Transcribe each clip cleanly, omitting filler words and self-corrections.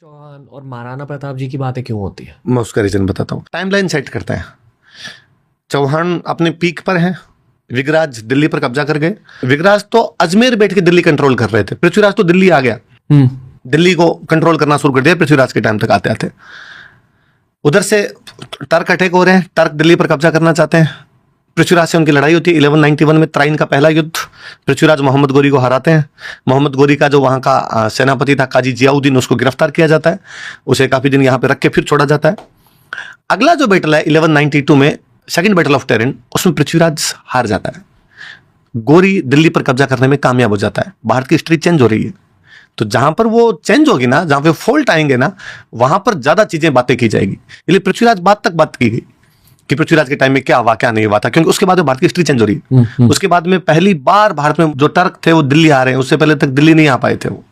चौहान और महाराणा प्रताप जी की बातें क्यों होती है? मैं उसका रीजन बताता हूँ। टाइमलाइन सेट करते हैं। चौहान अपने पीक पर हैं, विगराज दिल्ली पर कब्जा कर गए। विगराज तो अजमेर बैठ के दिल्ली कंट्रोल कर रहे थे, पृथ्वीराज तो दिल्ली आ गया, दिल्ली को कंट्रोल करना शुरू कर दिया पृथ्वीराज के टाइम तक आते आते। उधर से टर्क अटैक हो रहे हैं, टर्क दिल्ली पर कब्जा करना चाहते हैं। पृथ्वीराज से उनकी लड़ाई होती है 1191 में, त्राइन का पहला युद्ध। पृथ्वीराज मोहम्मद गोरी को हराते हैं। मोहम्मद गोरी का जो वहां का सेनापति था काजी जियाउद्दीन, उसको गिरफ्तार किया जाता है। उसे काफी दिन यहां पे रख के फिर छोड़ा जाता है। अगला जो बैटल है 1192 में, सेकंड बैटल ऑफ टेरिन, उसमें पृथ्वीराज हार जाता है। गोरी दिल्ली पर कब्जा करने में कामयाब हो जाता है। भारत की हिस्ट्री चेंज हो रही है। तो जहां पर वो चेंज होगी ना, जहां पे फॉल्ट आएंगे ना, वहां पर ज्यादा चीजें बातें की जाएगी। इसलिए पृथ्वीराज बात की गई कि पृथ्वीराज के टाइम में क्या हुआ क्या नहीं हुआ था, क्योंकि उसके बाद भारत की हिस्ट्री चेंज हो रही है। उसके बाद में पहली बार भारत में जो टर्क थे वो दिल्ली आ रहे हैं, उससे पहले तक दिल्ली नहीं आ पाए थे वो,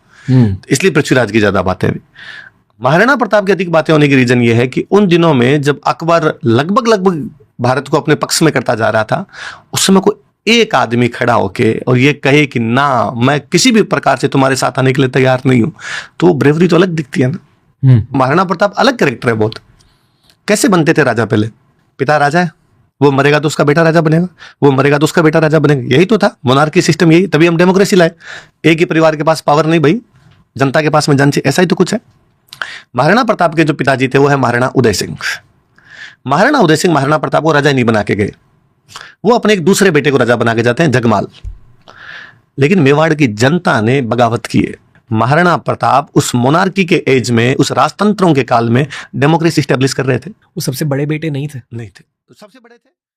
इसलिए पृथ्वीराज की ज्यादा बातें हुई। महाराणा प्रताप की अधिक बातें होने की रीजन ये है कि उन दिनों में जब अकबर लगभग भारत को अपने पक्ष में करता जा रहा था, उस समय कोई एक आदमी खड़ा होके और ये कहे कि ना, मैं किसी भी प्रकार से तुम्हारे साथ आने के लिए तैयार नहीं हूं, तो ब्रेवरी तो अलग दिखती है ना। महाराणा प्रताप अलग कैरेक्टर है बहुत। कैसे बनते थे राजा? पहले पिता राजा है, वो मरेगा तो उसका बेटा राजा बनेगा, वो मरेगा तो उसका बेटा राजा बनेगा। यही तो था मोनार्की सिस्टम, यही। तभी हम डेमोक्रेसी लाए। एक ही परिवार के पास पावर नहीं भाई, जनता के पास में जन, ऐसा ही तो कुछ है। महाराणा प्रताप के जो पिताजी थे वो है महाराणा उदय सिंह। महाराणा उदय सिंह महाराणा प्रताप को राजा नहीं बना के गए, वो अपने एक दूसरे बेटे को राजा बना के जाते हैं, जगमाल। लेकिन मेवाड़ की जनता ने बगावत की है। महाराणा प्रताप उस मोनार्की के एज में, उस राजतंत्रों के काल में डेमोक्रेसी स्टैब्लिश कर रहे थे। वो सबसे बड़े बेटे नहीं थे? नहीं थे, सबसे बड़े थे।